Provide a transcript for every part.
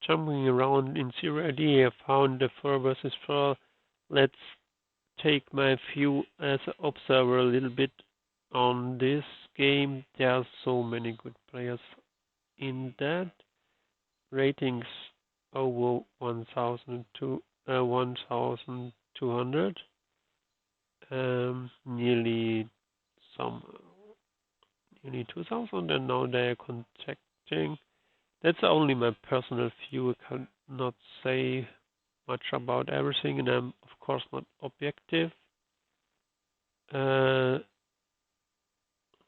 jumping around in zero idea. I found the 4 versus 4. Let's take my view as an observer a little bit on this game. There are so many good players in that. Ratings over 1,200. Nearly 2,000, and now they are contacting. That's only my personal view. I cannot say much about everything, and I'm of course not objective.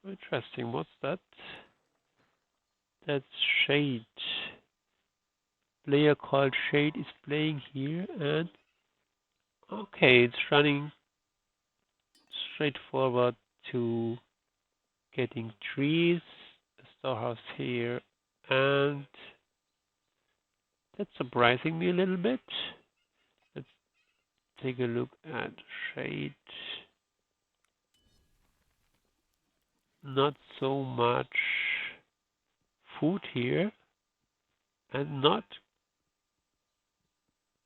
Interesting. What's that? That's Shade. Player called Shade is playing here, and okay, it's running straightforward to getting trees, a storehouse here, and that's surprising me a little bit. Let's take a look at Shade. Not so much food here, and not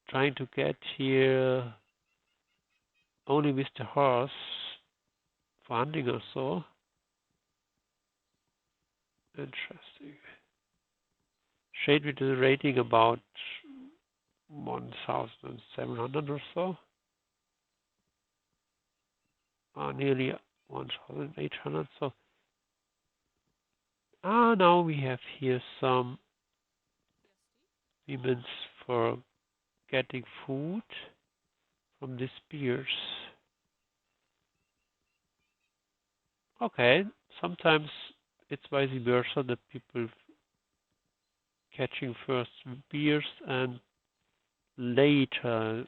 trying to get here only with the horse for hunting or so. Interesting. Shade with a rating about 1,700 or so. Nearly 1,800. So now we have here some payments for getting food from the spears. Okay, sometimes it's vice versa, that people catching first spears and later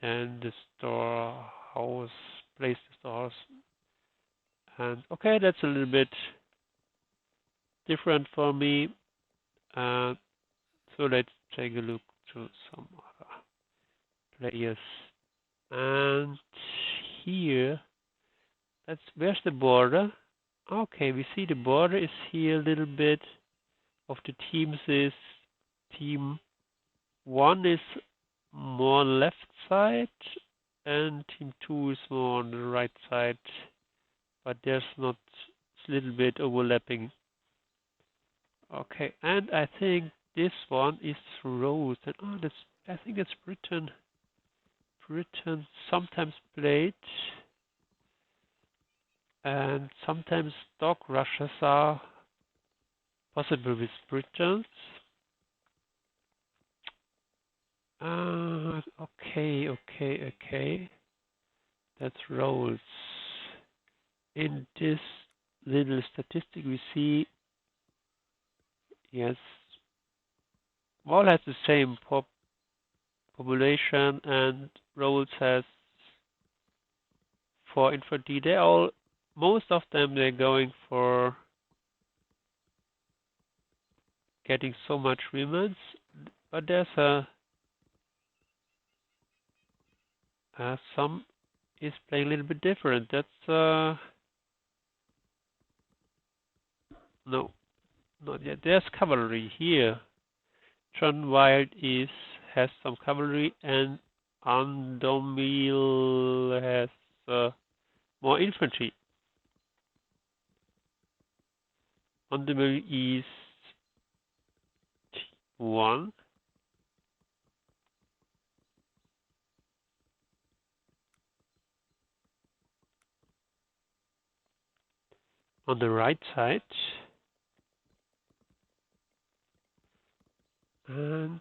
then the storehouse, place the storehouse. And okay, that's a little bit different for me. So let's take a look to some other players. And here, where's the border? Okay, we see the border is here a little bit. Of the teams is team 1 is more left side and team 2 is more on the right side, but there's not a little bit overlapping. Okay, and I think this one is Rose, and I think it's Britain. Britain sometimes played, and sometimes dog rushes are possible with Britons. Okay. That's rolls. In this little statistic we see, yes, all has the same population, and rolls has 4 infantry. Most of them, they're going for getting so much women's, but there's some is playing a little bit different. That's no, not yet. There's cavalry here. John Wild has some cavalry, and Andomil has more infantry. Andomil is 1. On the right side. And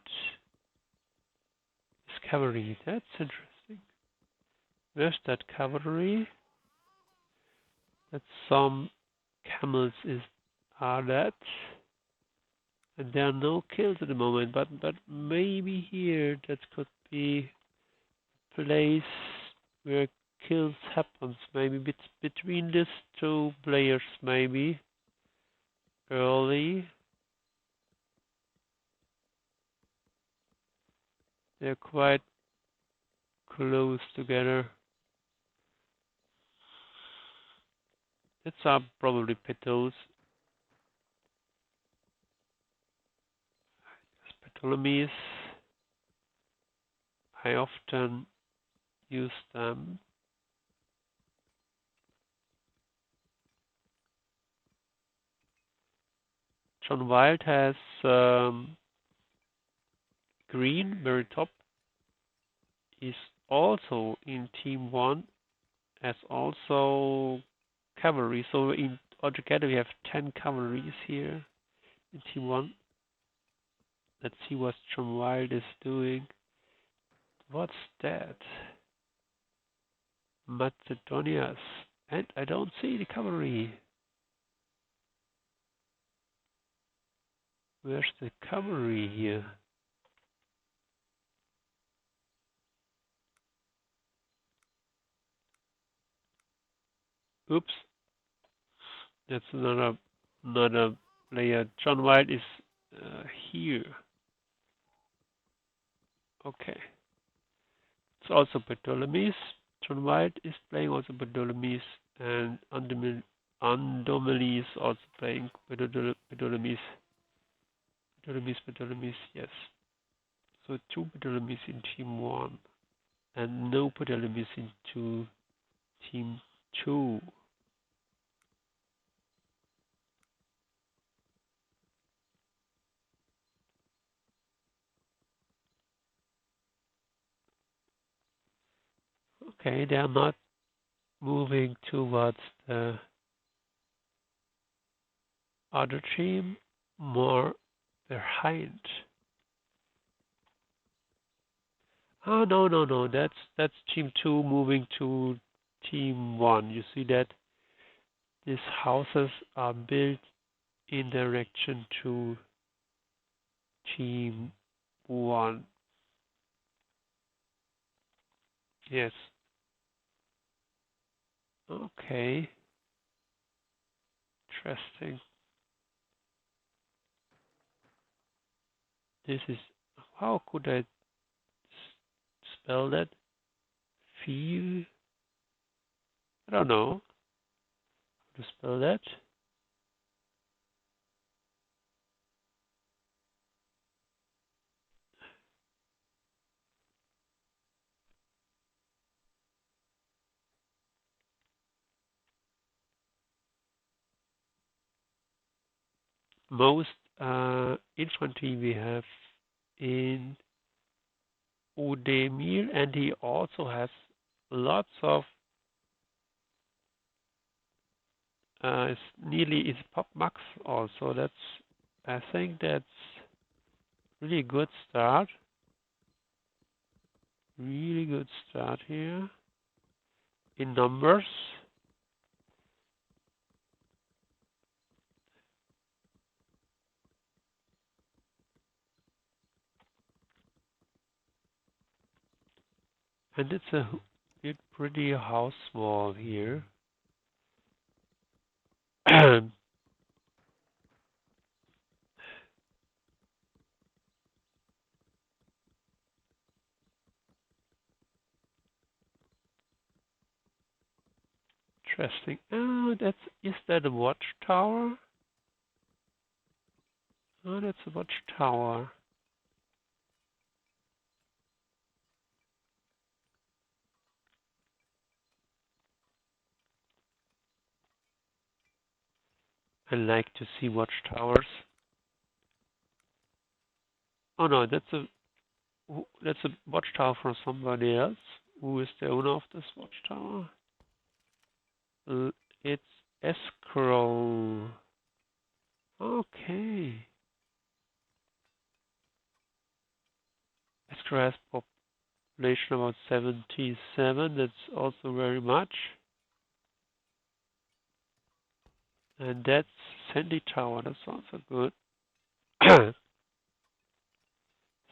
this cavalry, that's interesting. Where's that cavalry? That's some camels are that. And there are no kills at the moment, but maybe here that could be a place where kills happens. Maybe between these 2 players, maybe early. They're quite close together. It's probably petos. Ptolemies. I often use them. John Wild has green, very top. Is also in Team 1, as also cavalry. So in altogether we have 10 cavalries here in Team 1. Let's see what John Wild is doing. What's that? Macedonias. And I don't see the cavalry. Where's the cavalry here? Oops. That's another player. John Wild is here. Okay. It's also Ptolemies. John Wild is playing also Ptolemies, and Andomali is also playing Ptolemies. Ptolemies, yes. So 2 Ptolemies in Team 1, and no Ptolemies into Team 2. Okay, they are not moving towards the other team, more behind. Oh, no. That's Team 2 moving to Team 1. You see that these houses are built in direction to Team 1. Yes. Okay. Interesting. This is, how could I spell that? Feel? I don't know how to spell that. Most infantry we have in Udemir, and he also has lots of it's nearly pop max also. That's, I think that's really good start. Really good start here in numbers. And it's a pretty house wall here. Interesting. Oh, is that a watchtower? Oh, that's a watchtower. I like to see watchtowers. Oh no, that's a watchtower from somebody else. Who is the owner of this watchtower? It's escrow. Okay. Escrow has population about 77. That's also very much. And that's Sandy Tower. That's also good.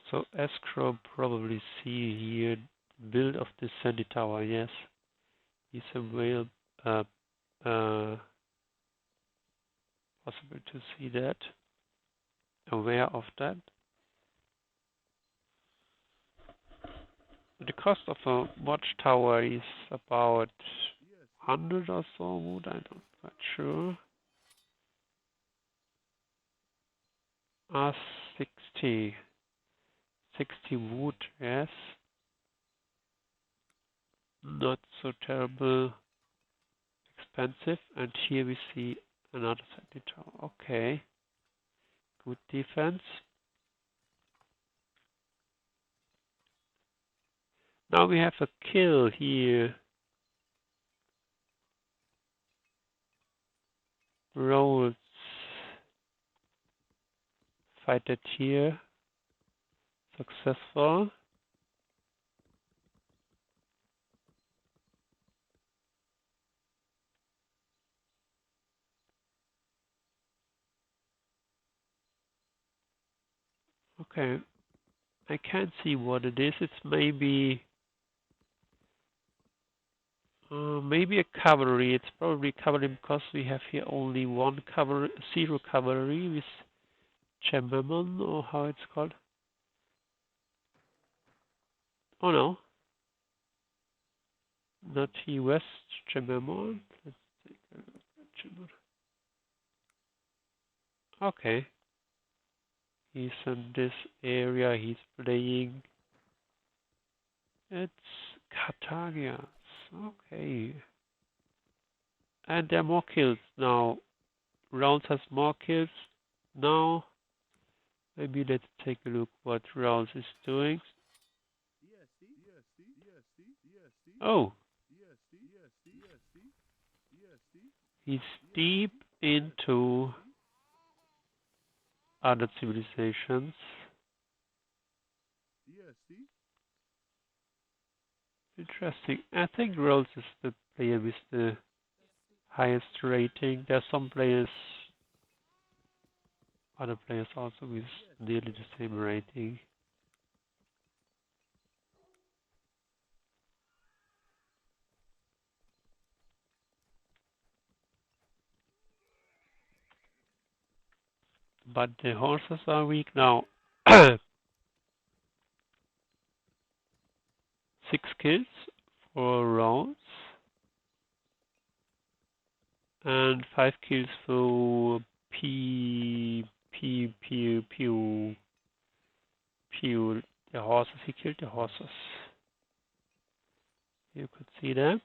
So escrow probably see here build of the Sandy Tower. Yes, he's available. Possible to see that. Aware of that. The cost of a watchtower is about 100 or so wood. I'm not quite sure. 60. 60 wood, yes. Not so terrible expensive. And here we see another sentry tower. Okay. Good defense. Now we have a kill here. Rolls. Fight that here. Successful. Okay. I can't see what it is. It's maybe a cavalry. It's probably cavalry because we have here only one cavalry, 0 cavalry with Chamberlain, or how it's called. Oh no, not T West Chamberlain. Let's take a look at Chamberlain. Okay, he's in this area. He's playing. It's Carthaginians. Okay, and there are more kills now. Rounds has more kills now. Maybe let's take a look what Rounds is doing. Oh, he's deep into other civilizations. Interesting. I think Rolls is the player with the highest rating. There are some players, other players also with nearly the same rating. But the horses are weak now. 6 kills for rounds and 5 kills for Pew. The horses, he killed the horses. You could see that.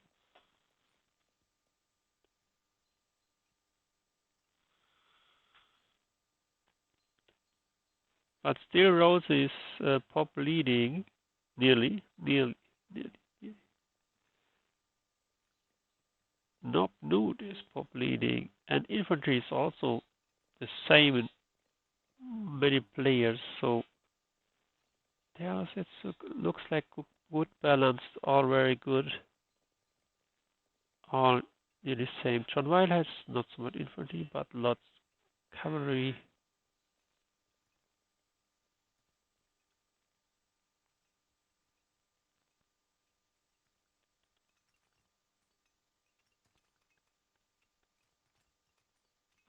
But still Rose is pop leading, nearly. Nope, Nude is pop leading, and infantry is also the same in many players. So there's it looks like good balanced, all very good, all nearly the same. John Weil has not so much infantry, but lots cavalry.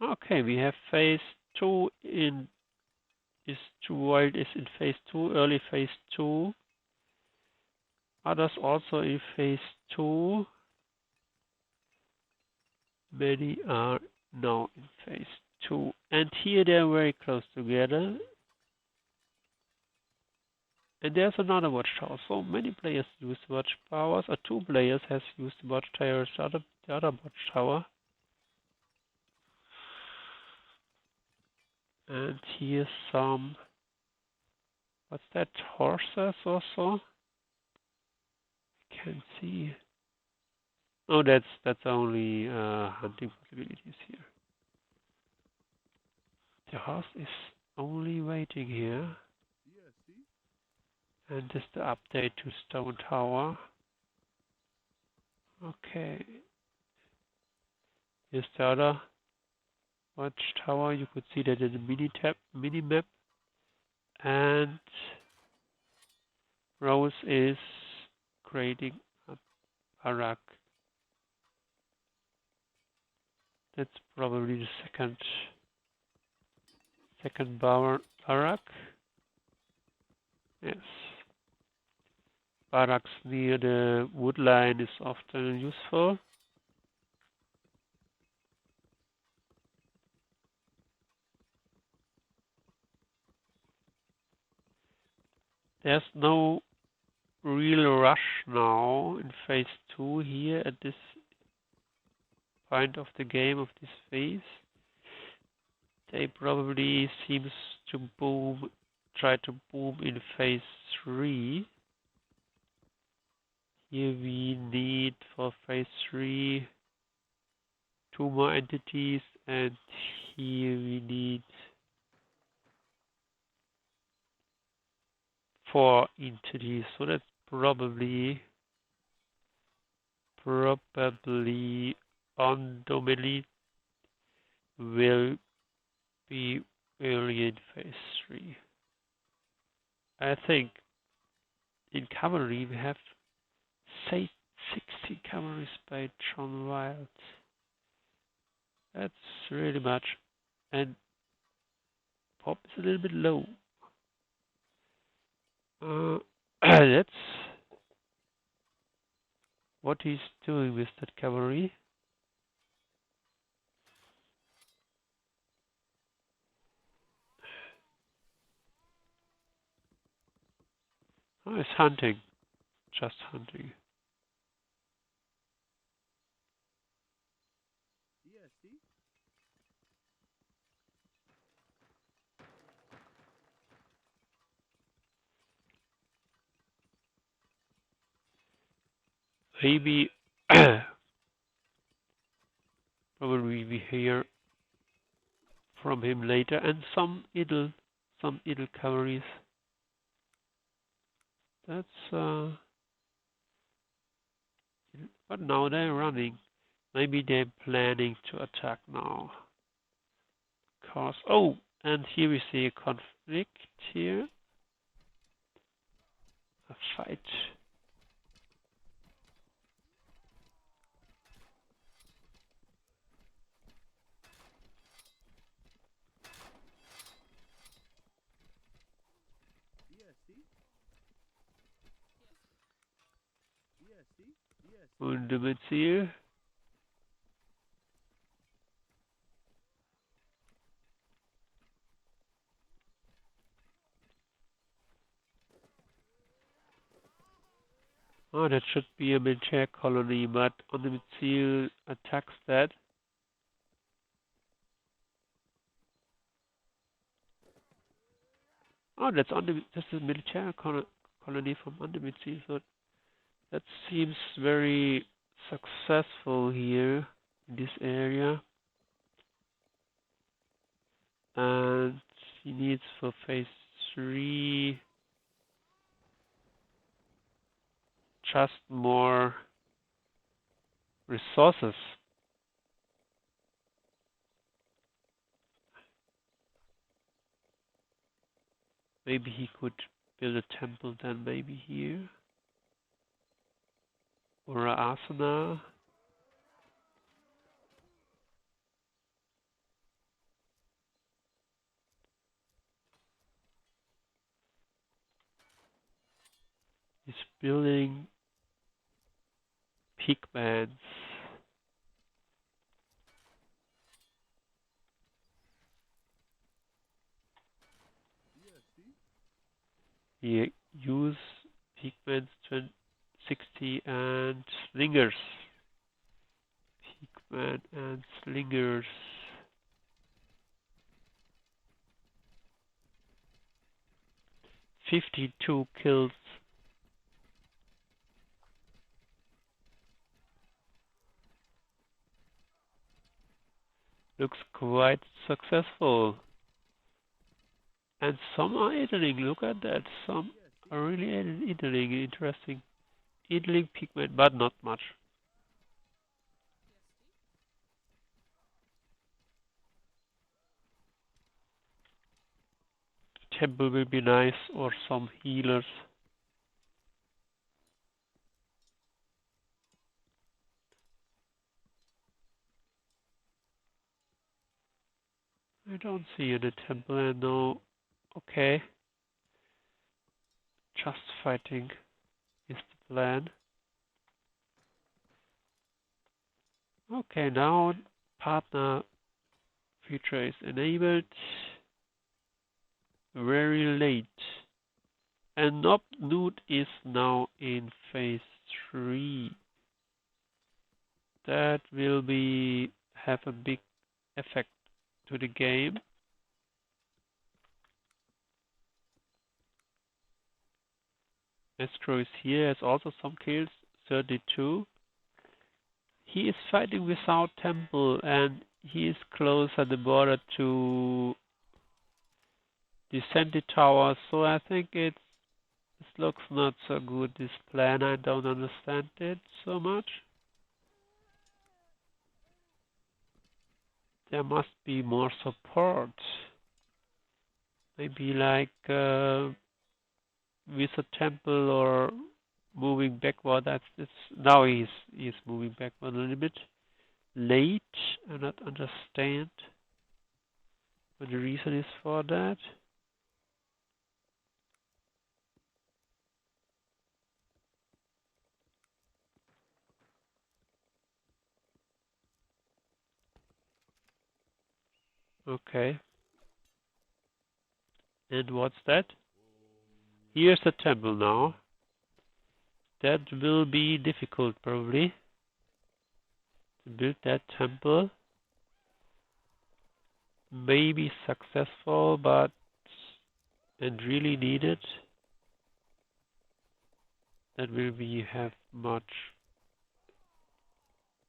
Okay, we have phase 2 in is too wild is in phase 2, early phase 2. Others also in phase 2. Many are now in phase 2. And here they are very close together. And there's another watchtower. So many players use watchtowers, or 2 players has used watchtowers, the other watchtower. And here's some, what's that, horses also? Can't see. Oh, that's only hunting possibilities here. The horse is only waiting here. And this is the update to Stone Tower. Okay. Here's the other watchtower. You could see that in the mini map. And Rose is creating a barrack. That's probably the second barrack. Yes. Barracks near the wood line is often useful. There's no real rush now in phase 2 here at this point of the game, of this phase. They probably seems to try to boom in phase 3. Here we need for phase 3 2 more entities, and here we need 4 entities. So that's probably on Dominic will be early in phase 3. I think in cavalry we have say 60 cavalry by John Wild. That's really much. And Pop is a little bit low. That's what he's doing with that cavalry. Oh, he's hunting. Just hunting. Maybe probably we hear from him later, and some idle cavalries. That's but now they're running. Maybe they're planning to attack now. Oh, and here we see a conflict here. A fight. Und mit Ziel. Oh, that should be a military colony, but on the Ziel attacks that. Oh, that's a military colony from Undermizil, so that seems very successful here in this area. And he needs for phase 3 just more resources. Maybe he could build a temple then, maybe here. Or an arsenal. He's building pigments. He use pigments 60 and slingers. Pigment and slingers. $52 kills. Looks quite successful. And some are idling, look at that. Some are really idling, interesting. Idling pigment, but not much. Temple will be nice, or some healers. I don't see any temple, and no. Okay. Just fighting is the plan. Okay, now partner feature is enabled very late. And Node is now in phase 3. That will have a big effect to the game. Astro is here, has also some kills, 32. He is fighting without temple and he is close at the border to the Sentry Tower, so I think this looks not so good, this plan. I don't understand it so much. There must be more support. Maybe like with a temple or moving backward. Now he's moving backward a little bit late. I don't understand what the reason is for that. Okay. And what's that? Here's the temple now. That will be difficult probably to build that temple. Maybe successful, but and really needed. That will have much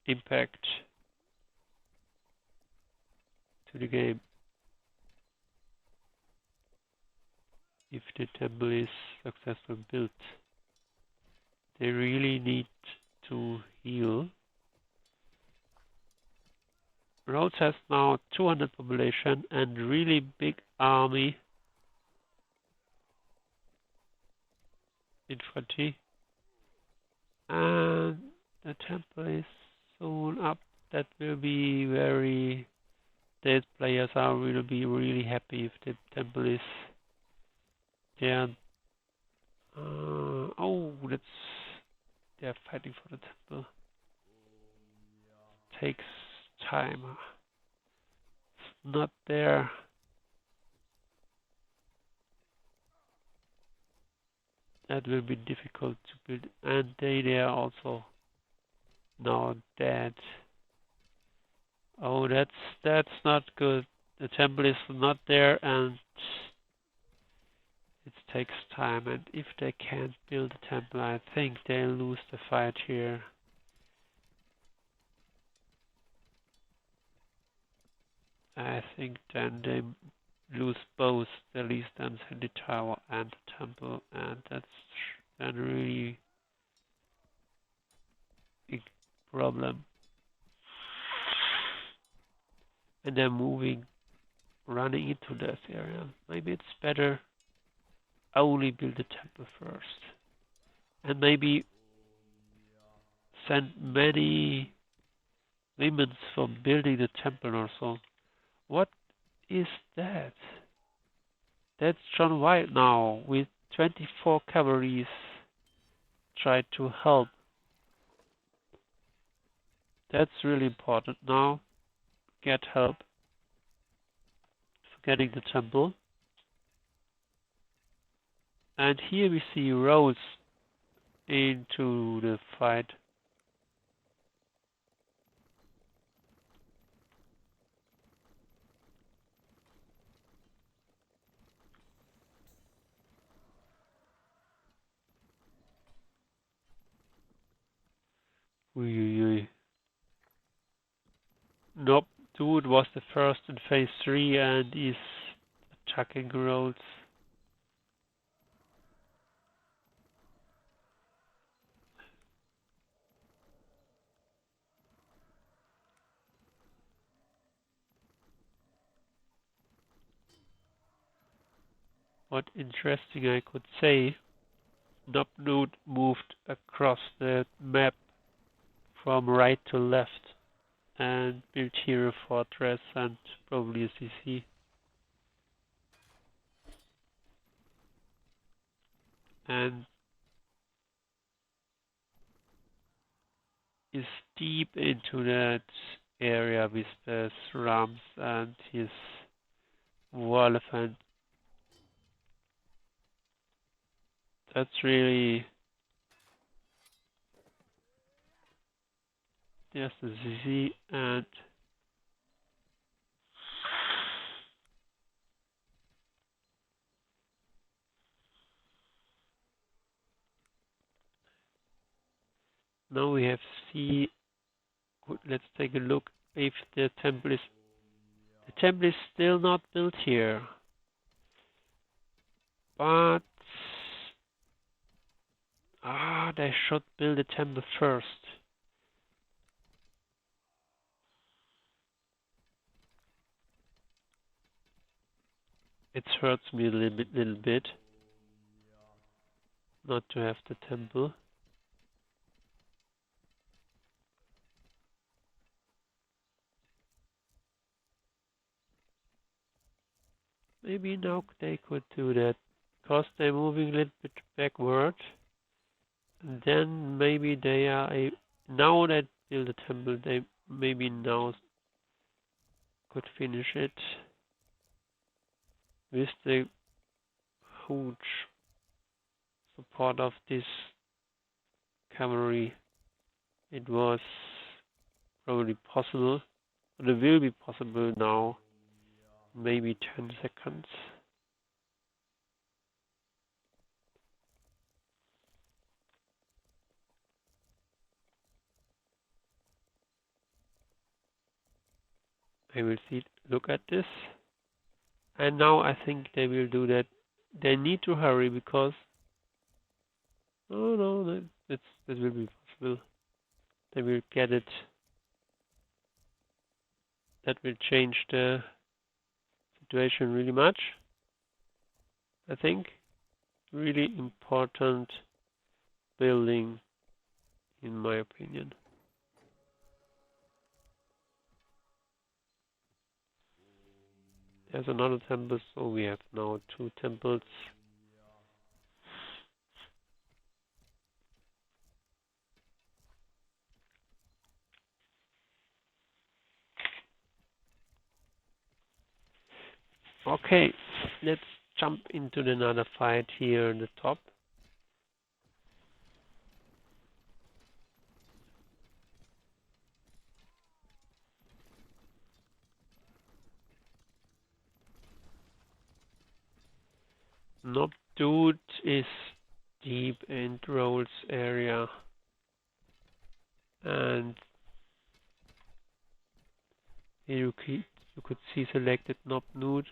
impact to the game. If the temple is successfully built, they really need to heal. Rhodes has now 200 population and really big army. Infantry. And the temple is soon up. That will be very... These players will be really happy if the temple is there. Oh, they're fighting for the temple. Takes time. It's not there. That will be difficult to build, and they are also now dead. Oh, that's not good. The temple is not there, and it takes time. And if they can't build a temple, I think they'll lose the fight here. I think then they lose both the least and the tower and the temple, and that's then really big problem. And they're running into this area. Maybe it's better only build the temple first, and maybe send many women for building the temple or so. What is that? That's John White now with 24 cavalries try to help. That's really important now. Get help for getting the temple. And here we see Rhodes into the fight. Nope, dude was the first in phase 3 and is attacking Rhodes. What interesting I could say, Node moved across the map from right to left and built here a fortress and probably a CC. And is deep into that area with the slums and his war elephant. That's really there's the Sie and now we have Sie. Good, let's take a look if the temple is still not built here. But they should build a temple first. It hurts me a little bit not to have the temple. Maybe now they could do that because they're moving a little bit backward. And then maybe they are now that build a temple, they maybe now could finish it with the huge support of this cavalry. It was probably possible, but it will be possible now. Maybe 10 seconds. I will look at this. And now I think they will do that. They need to hurry because no, that will be possible. They will get it. That will change the situation really much. I think really important building, in my opinion. There's another temple, so we have now 2 temples. Okay, let's jump into another fight here on the top. Nob dude is deep in Rolls area, and here you could see selected Nob Nude,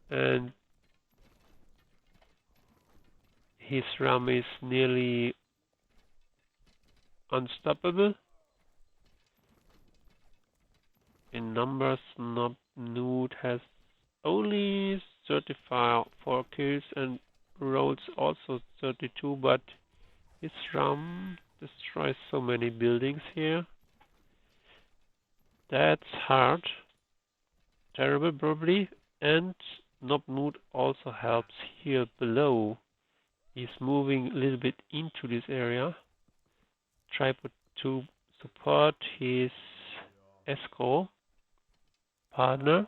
and his ram is nearly unstoppable. In numbers, Nob Nude has only 34 kills and Rolls also 32, but his ram destroys so many buildings here. That's hard. Terrible probably. And Nob Nude also helps here below. He's moving a little bit into this area. Try to support his escrow partner.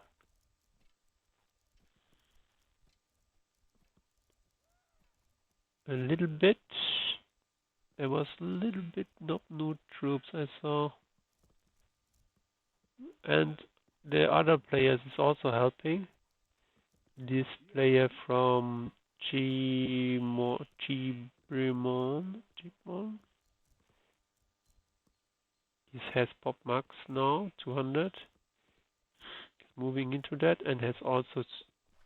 A little bit. There was a little bit Nob Nude troops I saw. And the other players is also helping. This player from Chibrimon. He has pop max now, 200. Moving into that and has also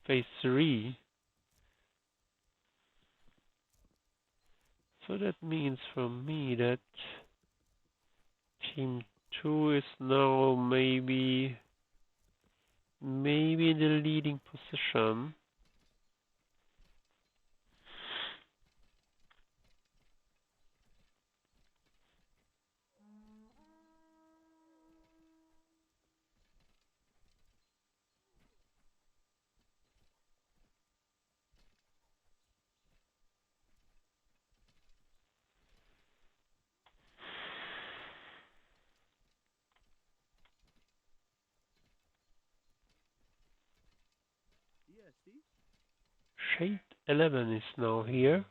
phase 3. So that means for me that team 2 is now maybe in the leading position. Shade 11 is now here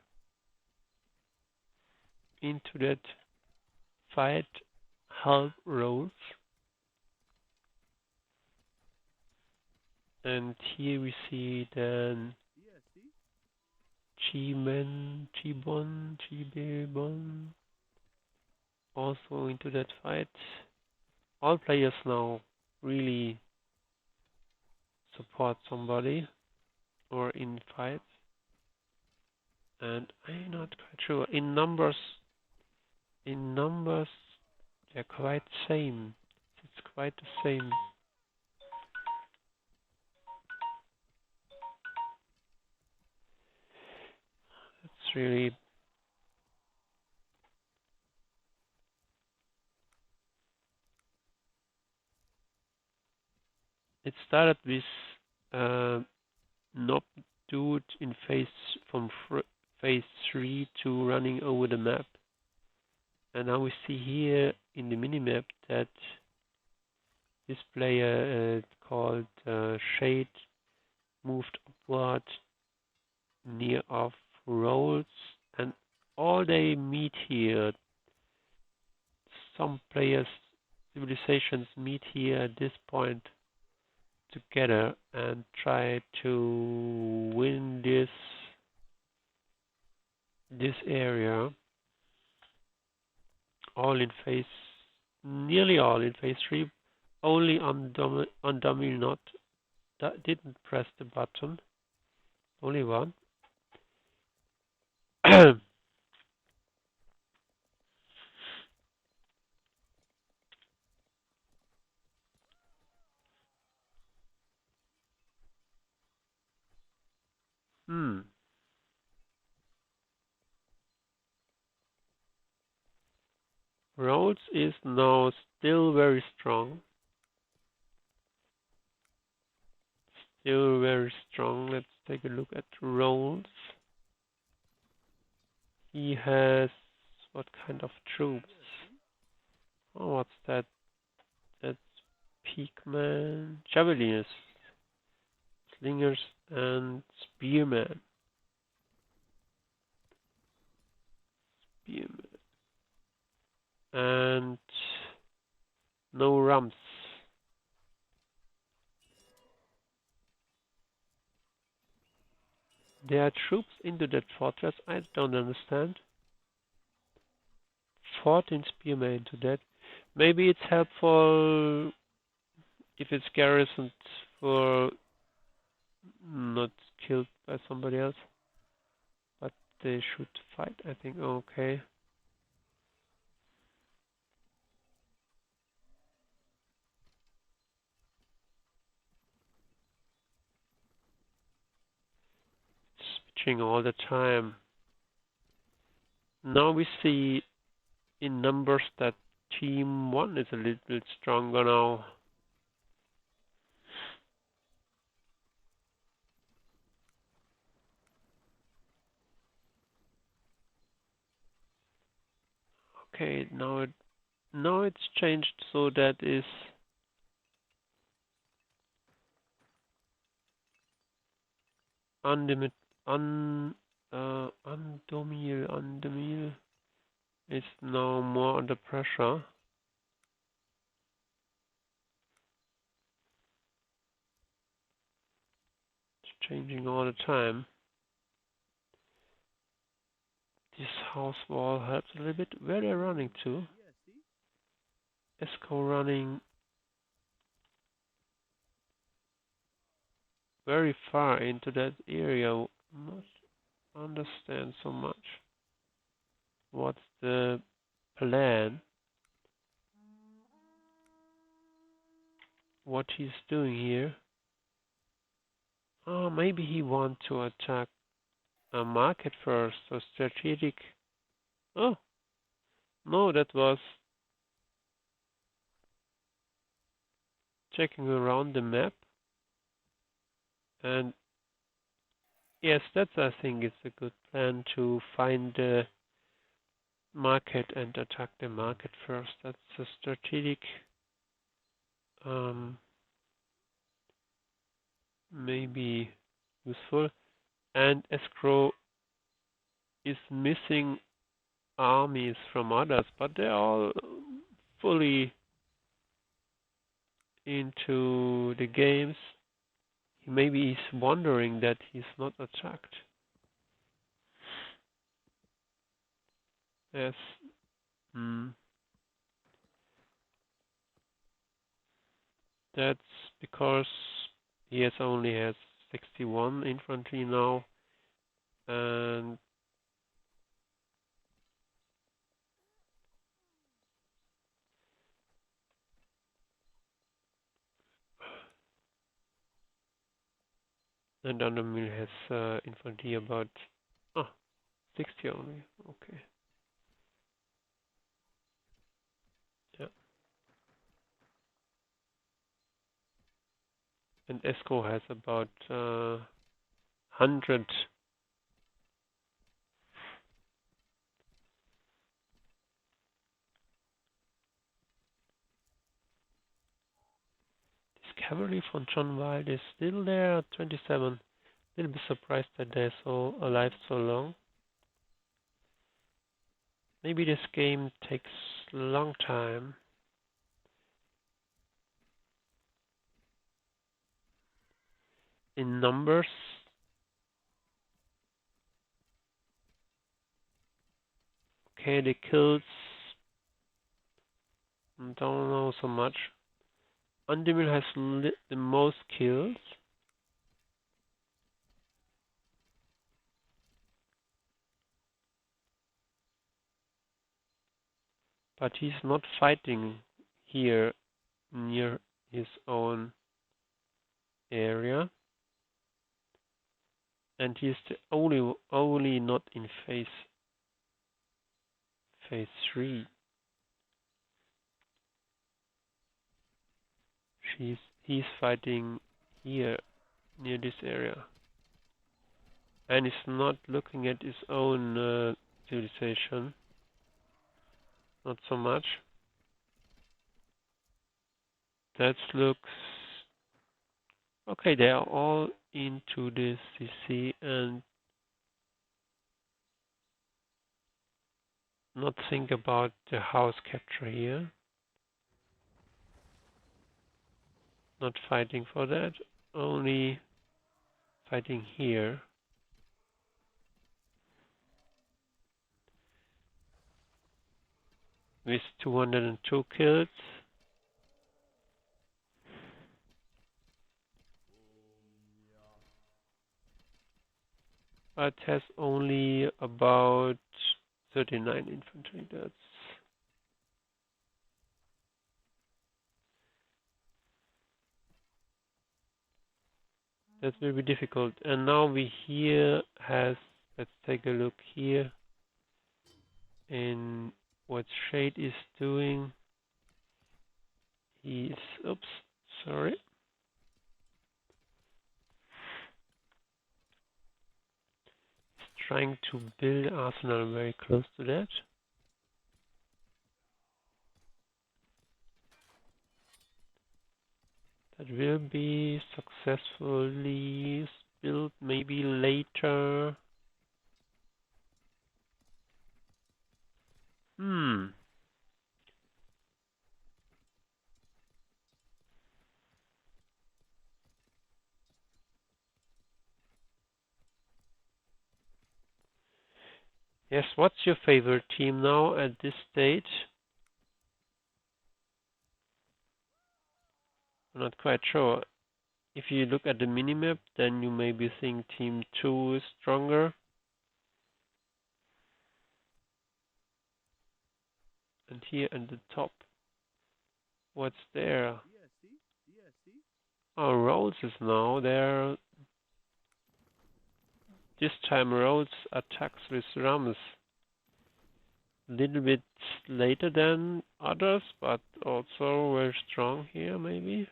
into that fight half roles. And here we see then Chibon also into that fight. All players now really support somebody or in fights. And I'm not quite sure. In numbers, they're quite same. It's quite the same. It's really it started with Nob dude in phase phase 3 to running over the map. And now we see here in the minimap that this player called Shade moved upward near off rolls, and all they meet here, some players, civilizations meet here at this point together and try to win this area. All in phase, nearly all in phase 3. Only on dummy not that didn't press the button. Only one. Rhodes is now still very strong. Still very strong. Let's take a look at Rhodes. He has what kind of troops? Oh, what's that? That's Peakman, Javelinists, Slingers, and Spearmen. And no Rams. There are troops into that fortress. I don't understand. 14 spearmen into that. Maybe it's helpful if it's garrisoned for not killed by somebody else. But they should fight, I think. Okay. Switching all the time. Now we see in numbers that team 1 is a little bit stronger now. Okay, now it's changed so that is Undomil is now more under pressure. It's changing all the time. This house wall helps a little bit. Where they're running to? Esco running very far into that area. Not understand so much. What's the plan? What he's doing here? Oh, maybe he wants to attack a market first, so strategic. Oh, no, that was checking around the map. And yes, that's, I think, it's a good plan to find the market and attack the market first. That's a strategic maybe useful. And escrow is missing armies from others, but they're all fully into the games. Maybe he's wondering that he's not attacked. Yes. That's because he only has 61 infantry now, and Undermill has infantry about 60 only. Okay. Yeah. And Esco has about 100. This cavalry from John Wild is still there at 27. A little bit surprised that they're so alive so long. Maybe this game takes a long time. In numbers, okay, the kills, don't know so much. Undermill has the most kills. But he's not fighting here near his own area. And he's the only not in phase 3. He's fighting here near this area. And he's not looking at his own civilization. Not so much. That looks okay. They are all into the CC and not think about the house capture here. Not fighting for that. Only fighting here. With 202 kills. But has only about 39 infantry. That will be difficult. And now we here has, let's take a look here in what Shade is doing. He's, oops, sorry. He's trying to build arsenal very close to that. That will be successfully built maybe later. Yes, what's your favorite team now at this stage? I'm not quite sure. If you look at the minimap, then you maybe think Team 2 is stronger. And here at the top, what's there? Oh, Rolls is now there. This time Rolls attacks with Rams. A little bit later than others, but also very strong here maybe.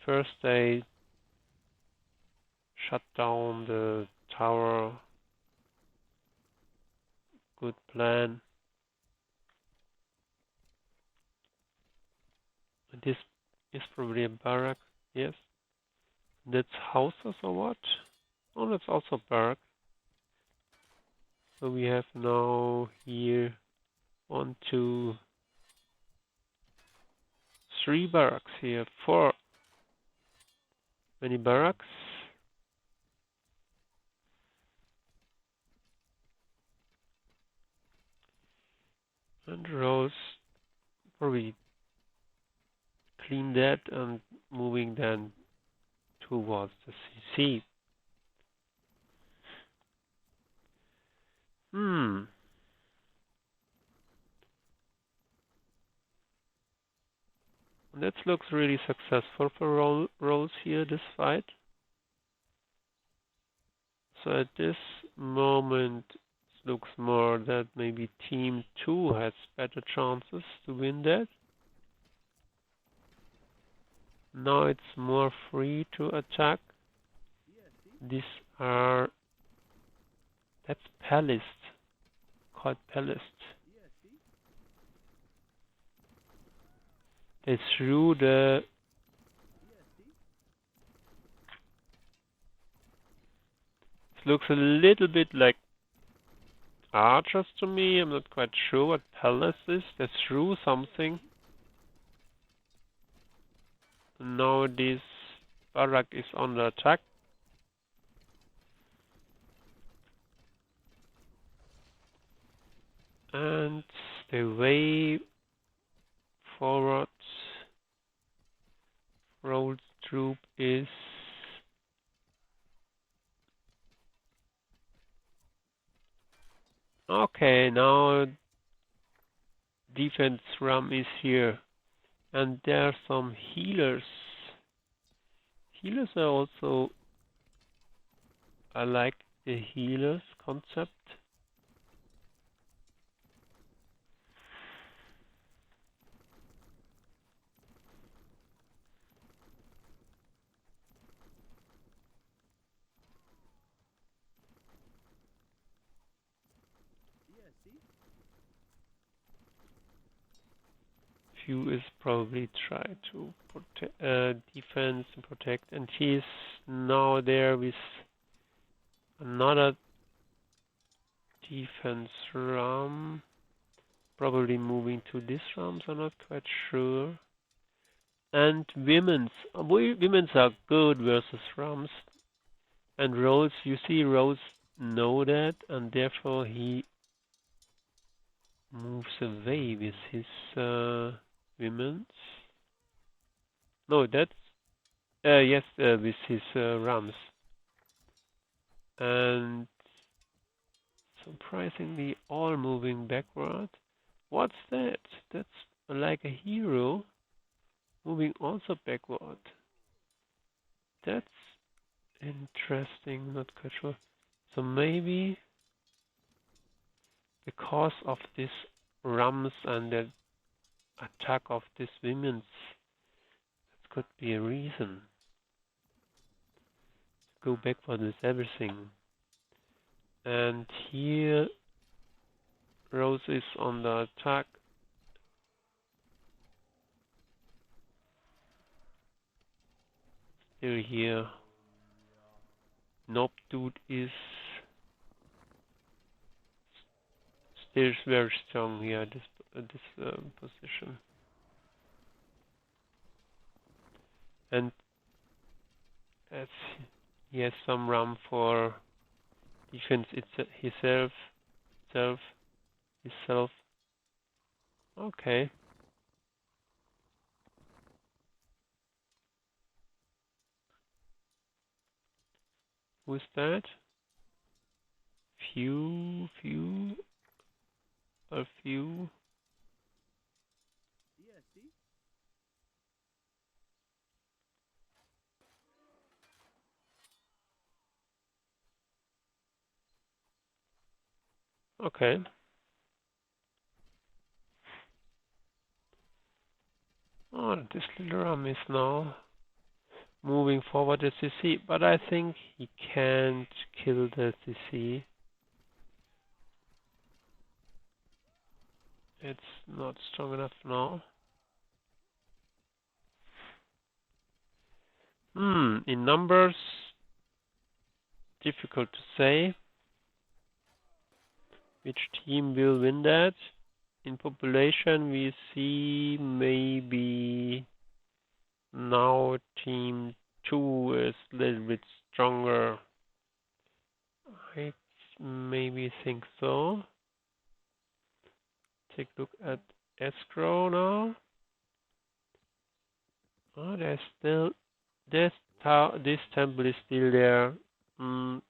First they shut down the tower. Good plan. This is probably a barrack, yes. That's houses or what? Oh, that's also barrack. So we have now here 1, 2, 3 barracks here. 4. Many barracks. And rows. Probably clean that and moving then towards the CC. That looks really successful for roles here, this fight. So at this moment, it looks more that maybe Team 2 has better chances to win that. Now it's more free to attack. These are... That's Palist. Called Palist. They threw the... It looks a little bit like archers to me. I'm not quite sure what Palist is. They threw something. Now this barrack is under attack. And the way forward road troop is okay. Now defense ram is here, and there are some healers. Healers are also, I like the healers concept. Few is probably try to protect, defense and protect, and he's now there with another defense ram. Probably moving to this rams, I'm not quite sure. And women's are good versus rams. And Rose, you see Rose know that, and therefore he moves away with his women's. No, that's yes, with his rams. And surprisingly, all moving backward. What's that? That's like a hero moving also backward. That's interesting, not quite sure. So maybe because of this rams and the attack of these women's, that could be a reason. Go backward with everything. And here Rose is on the attack. Still here. Nope, dude is still very strong here at this position. And as he has some ram for defense himself. Okay. Who's that? A few. Okay. Oh, this little ram is now moving forward the CC, but I think he can't kill the CC. It's not strong enough now. In numbers, difficult to say which team will win that. In population, we see maybe now team 2 is a little bit stronger. I maybe think so. Take a look at escrow now. Oh, there's still this temple is still there. And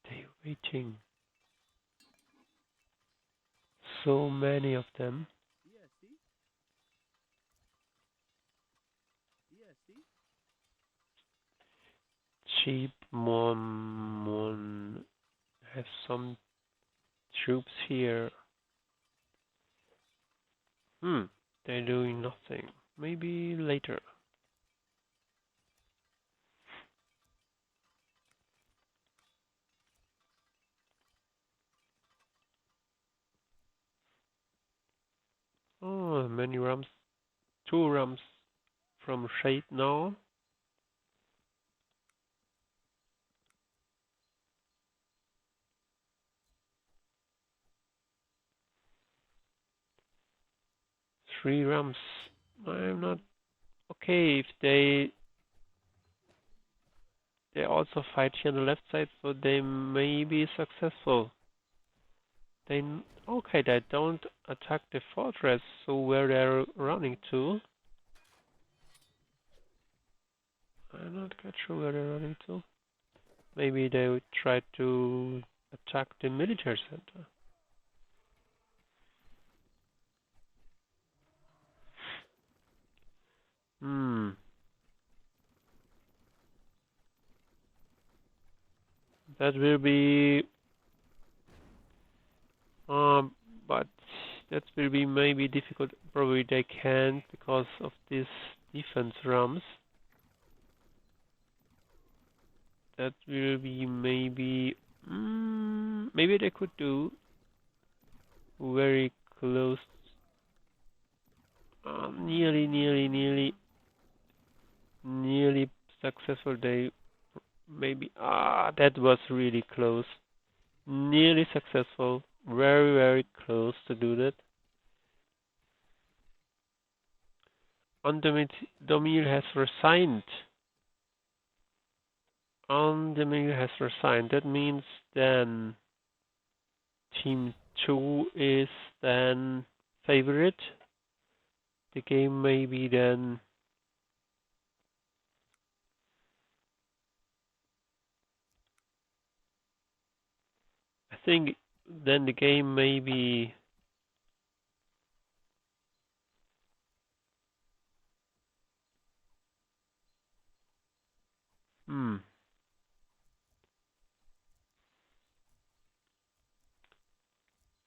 they're waiting. So many of them. Cheap Mormon have some troops here. They're doing nothing. Maybe later. Oh, many rams. 2 rams from shade now. Three rams. I'm not okay if they also fight here on the left side, so they may be successful. Okay, they don't attack the fortress, so where they're running to? I'm not quite sure where they're running to. Maybe they would try to attack the military center. That will be but that will be maybe difficult. Probably they can't because of this defense rams. That will be maybe maybe they could do very close. Nearly successful. They maybe that was really close. Nearly successful. Very close to do that. Domil has resigned. Domil has resigned. That means then Team 2 is then favorite. The game maybe then I think then the game maybe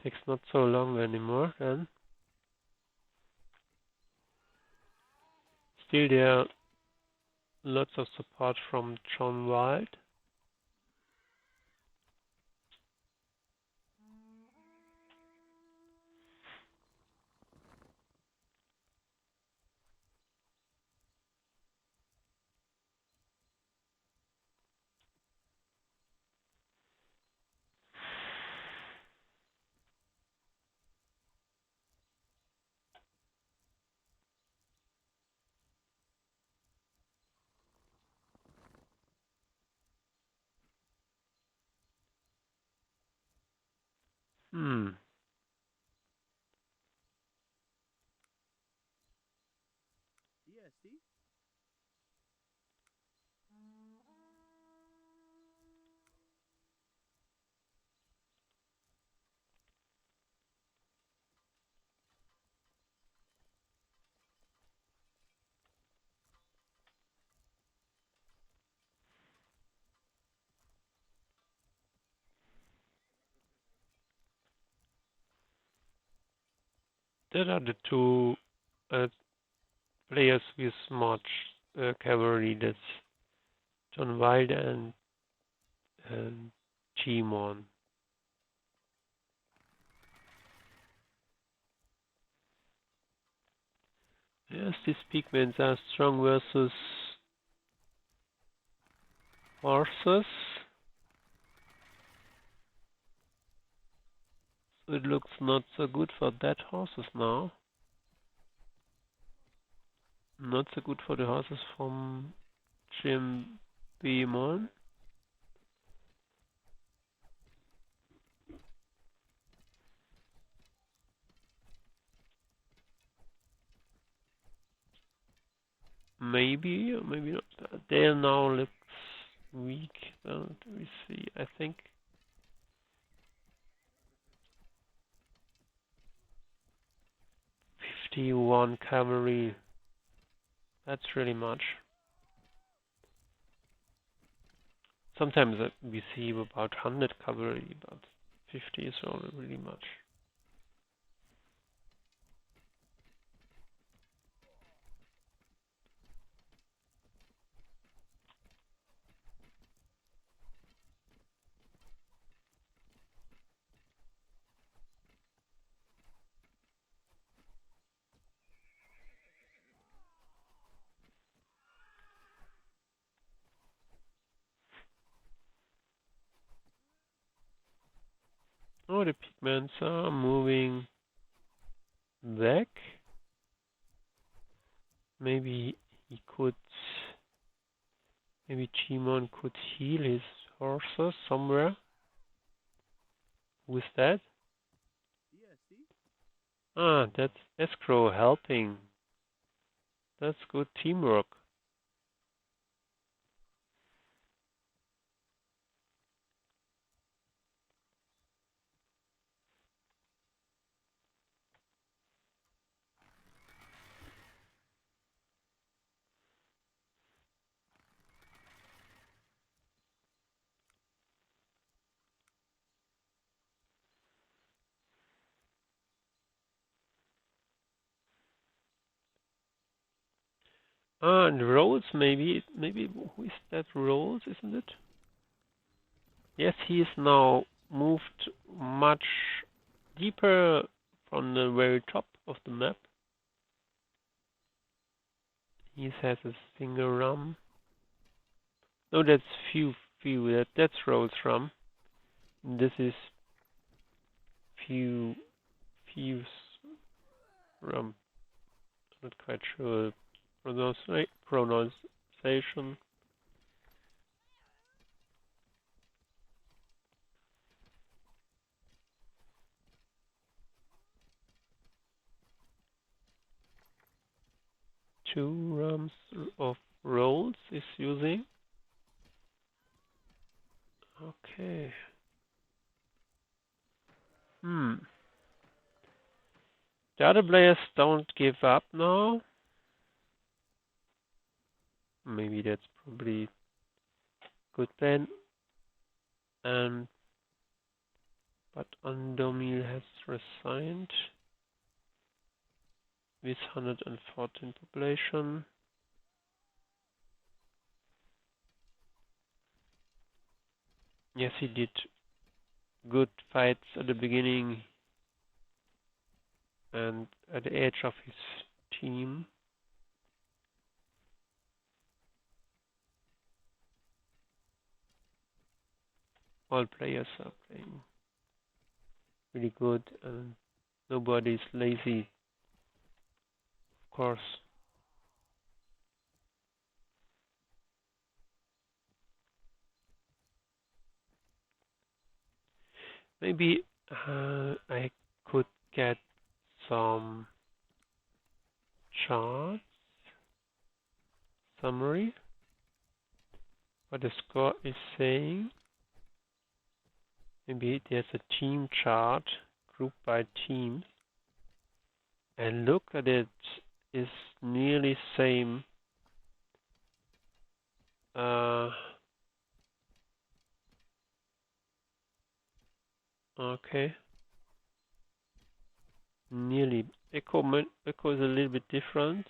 takes not so long anymore then. Still there are lots of support from John Wild. That are the two players with much cavalry. That's John Wild and and Gmon. Yes, these pigments are strong versus horses. So it looks not so good for that horses now. Not so good for the horses from Gmon. Maybe, or maybe not. Dale now looks weak. Let me see. I think 51 cavalry. That's really much. Sometimes we see about 100 cavalry, but 50 is already really much. Oh, the pigments are moving back. Maybe he could, maybe Gmon could heal his horses somewhere. Who is that? Ah, that's Escrow helping. That's good teamwork. Ah, and Rolls maybe who is that? Rolls, isn't it? Yes, he is now moved much deeper from the very top of the map. He has a single ram. No, that's few. That's Rolls ram. This is few's ram. Not quite sure pronunciation. Two rams of Rolls is using. Okay. The other players don't give up now. Maybe that's probably a good plan. But Andomil has resigned with 114 population. Yes, he did good fights at the beginning and at the edge of his team. All players are playing really good and nobody's lazy, of course. Maybe I could get some charts summary what the score is saying. Maybe there's a team chart grouped by teams, and look at it, is nearly same. Okay, nearly. Echo is a little bit different.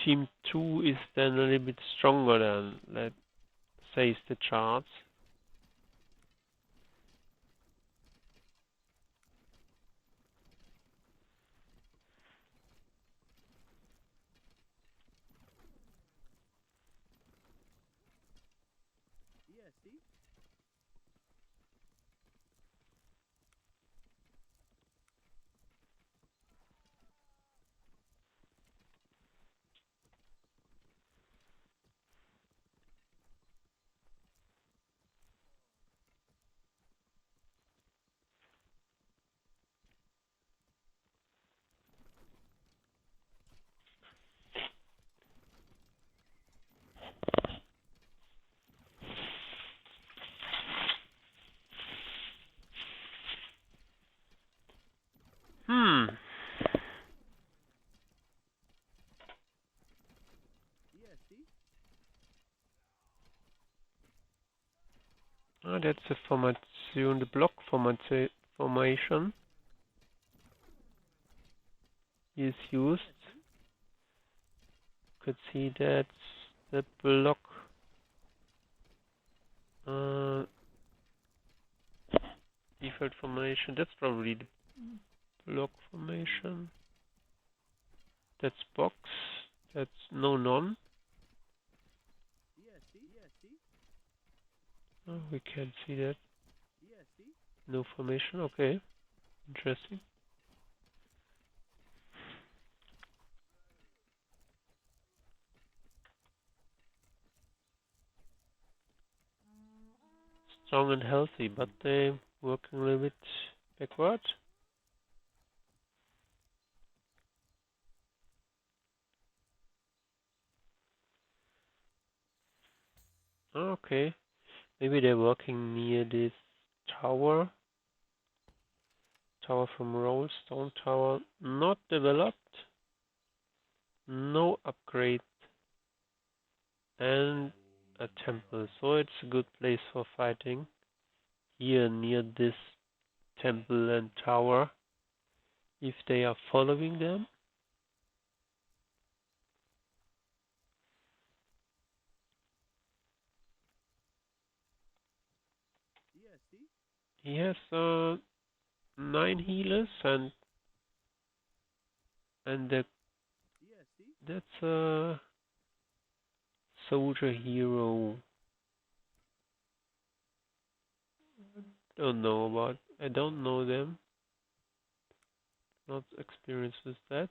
Team 2 is then a little bit stronger than, let's say, the charts. That's the formation, the block formation is used. Could see that's the block default formation. That's probably the block formation. That's box. That's no none. Oh, we can't see that. No formation. Okay, interesting. Strong and healthy, but they working a little bit backward. Okay, maybe they're working near this tower. Tower from Roll, stone tower, not developed. No upgrade. And a temple, so it's a good place for fighting. Here near this temple and tower. If they are following them. He has 9 healers and that's a soldier hero. I don't know them. Not experienced with that.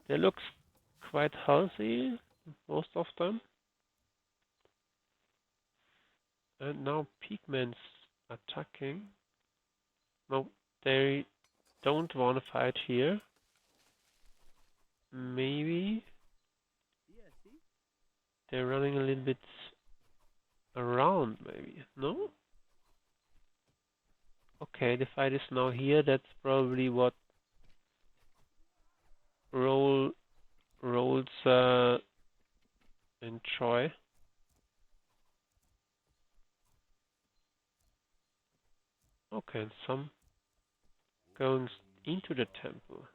They look quite healthy, most of them. And now pigmen's attacking. No, they don't want to fight here. Maybe they're running a little bit around, maybe. No? Okay, the fight is now here. That's probably what rolls enjoy. Okay, some going into the temple.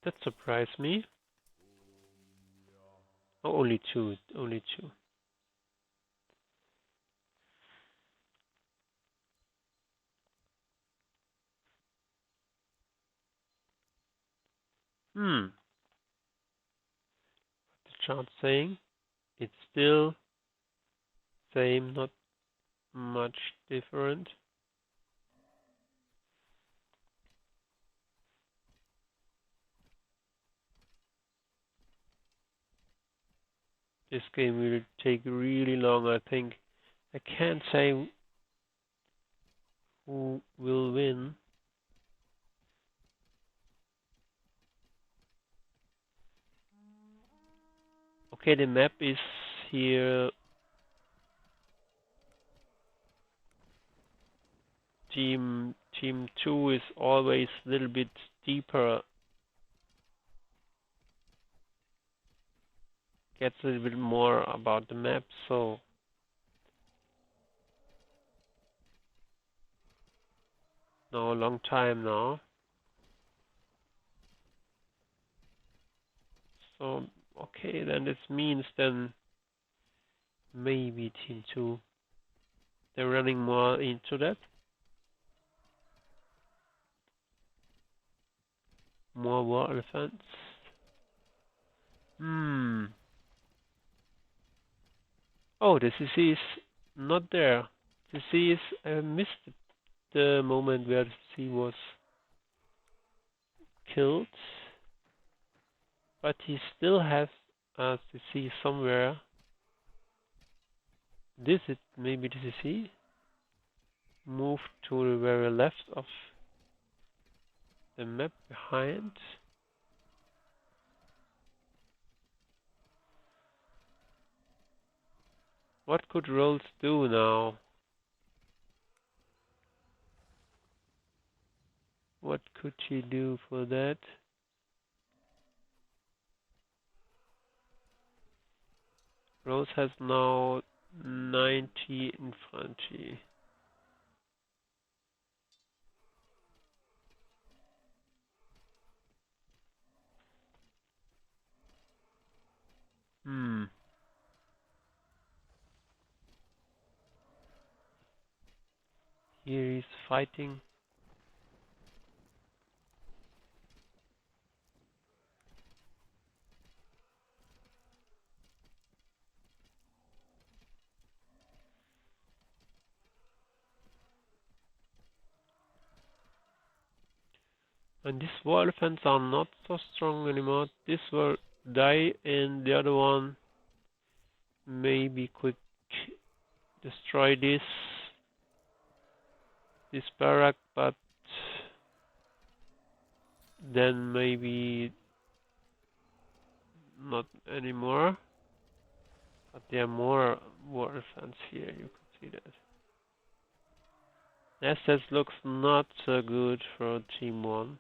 That surprised me. Oh, only two. The chart saying it's still same, not much different. This game will take really long, I think. I can't say who will win. Okay, the map is here. Team 2 is always a little bit deeper. Gets a little bit more about the map, so now a long time now. So, okay, then this means then maybe Team 2. They're running more into that. More war elephants. Oh, the CC is not there. CC is, I missed the moment where the CC was killed. But he still has a CC somewhere. This is maybe the CC. Move to the very left of the map behind. What could Rolls do now? What could she do for that? Rolls has now 90 infantry. Here he's fighting. And these war elephants are not so strong anymore. This will die and the other one maybe could destroy this barrack, but then maybe not anymore. But there are more war elephants here, you can see that. SS looks not so good for Team 1.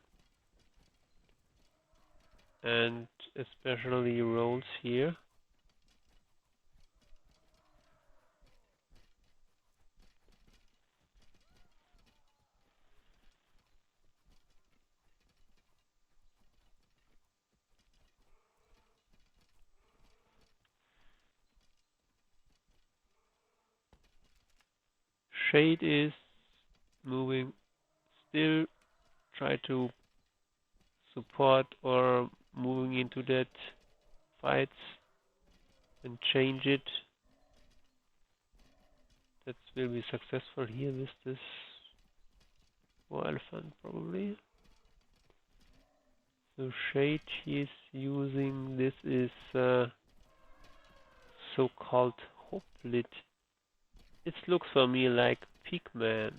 And especially Rolls here. Shade is moving, still try to support or moving into that fights and change it. That will be successful here with this war elephant probably. So Shade is using, this is so-called hoplite. It looks for me like pigman,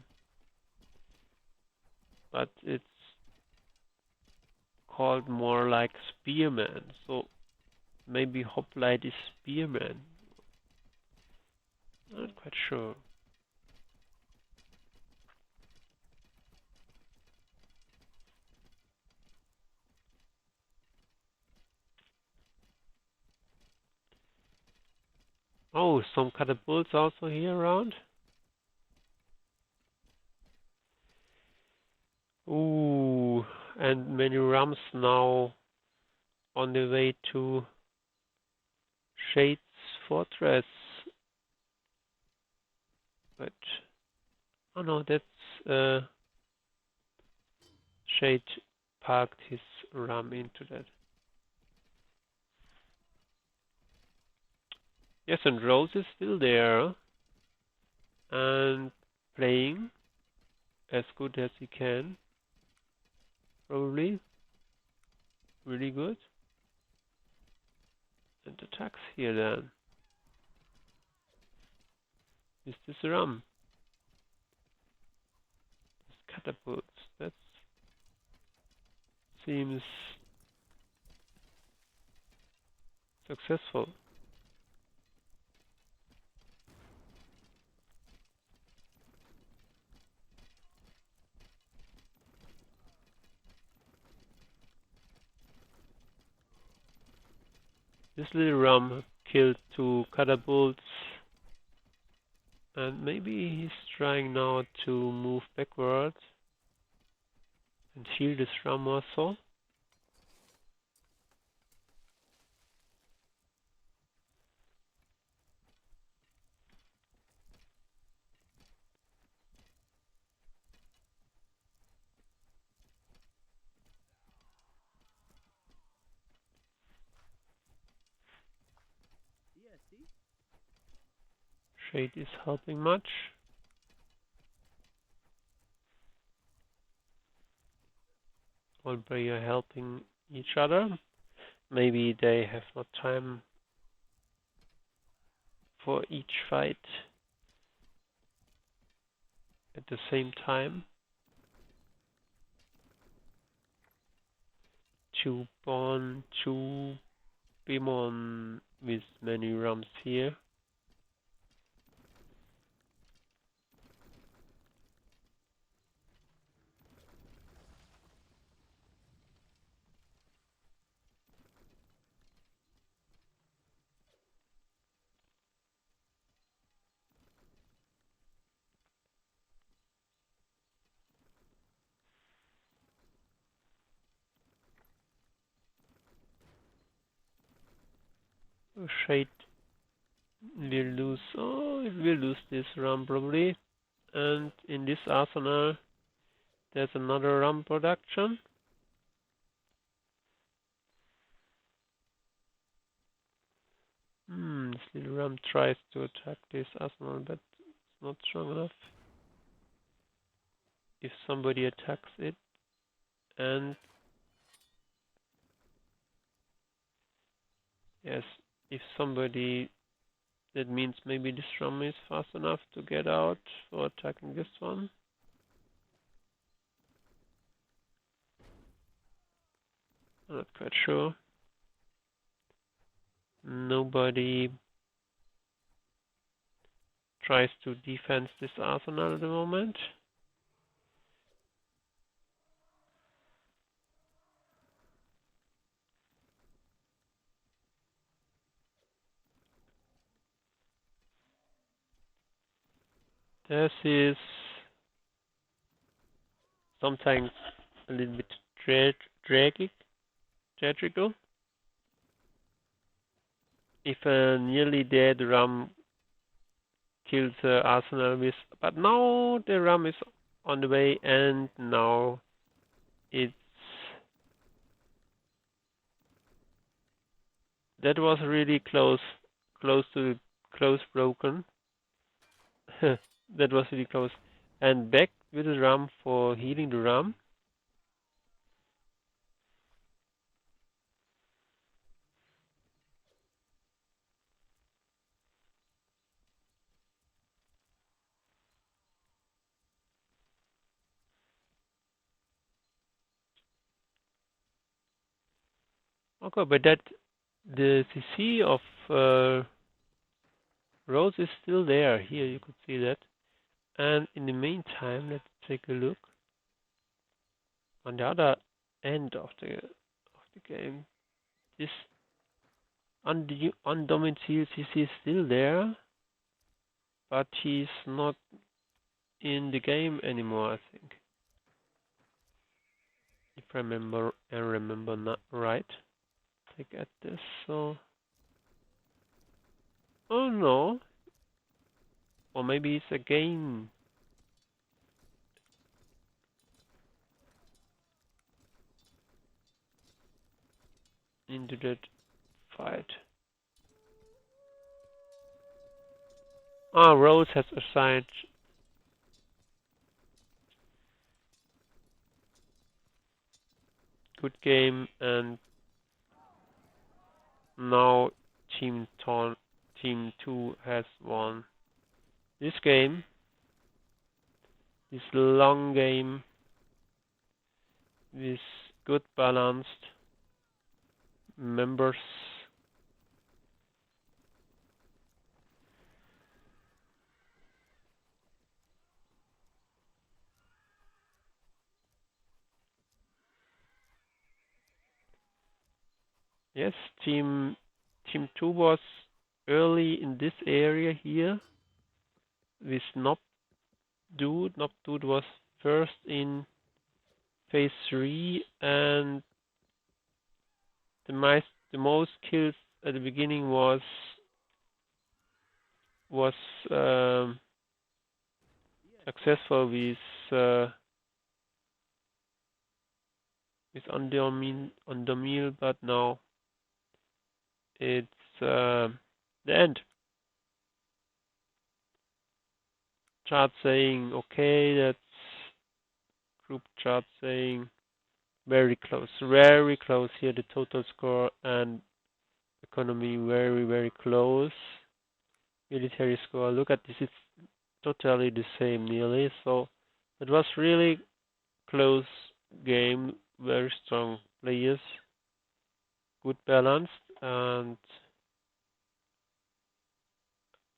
but it's called more like spearman. So maybe hoplite is spearman. Not quite sure. Oh, some catapults also here around. Ooh, and many rams now on the way to Shade's fortress. But oh no, that's Shade parked his ram into that. Yes, and Rose is still there and playing as good as he can. Probably really good. And attacks here then. Is this ram? This catapults. That seems successful. This little ram killed 2 catapults, and maybe he's trying now to move backwards. and heal this ram also. Shade is helping much. All player helping each other. Maybe they have not time for each fight at the same time. Two Bon, two Bimon with many rams here. Shade will lose. Oh, it will lose this ram probably. And in this arsenal, there's another ram production. This little ram tries to attack this arsenal, but it's not strong enough. If somebody attacks it, and yes, if somebody, that means maybe this ram is fast enough to get out for attacking this one. I'm not quite sure. Nobody tries to defend this arsenal at the moment. This is sometimes a little bit tragical. If a nearly dead ram kills the arsenal with, but now the ram is on the way, and now it's, that was really close broken. That was really close. And back with the ram for healing the ram. Okay, but that the CC of Rose is still there. Here you could see that. And in the meantime, let's take a look on the other end of the game. This undomiciled CC is still there, but he's not in the game anymore, I think. If I remember not right. Take at this, so oh no. Or maybe it's again into that fight. Ah, Rose has assigned good game, and now Team 2 has won this game. This long game with good balanced members. Yes, Team 2 was early in this area here with Nob Dude. Nob Dude was first in phase 3, and the most kills at the beginning was successful with Ondermil, but now it's the end. Chart saying okay, that's group chart saying very close here, the total score and economy very close. Military score, look at this, it's totally the same nearly, so it was really close game, very strong players, good balanced, and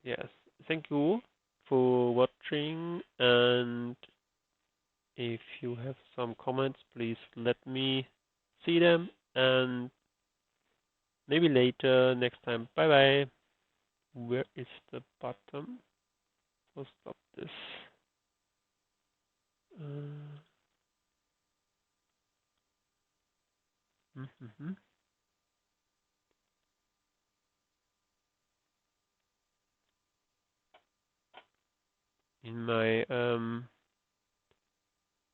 yes, thank you for watching, and if you have some comments, please let me see them, and maybe later, next time. Bye bye. Where is the button? So stop this. In my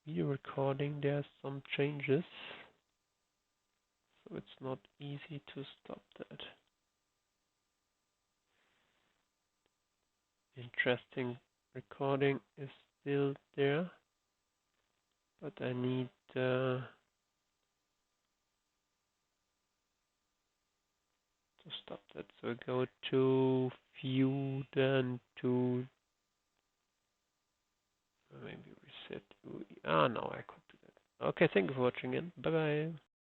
video recording, there's some changes, so it's not easy to stop that. Interesting recording is still there, but I need to stop that. So go to view, then to maybe reset. No, I could do that. Okay, thank you for watching, and bye bye.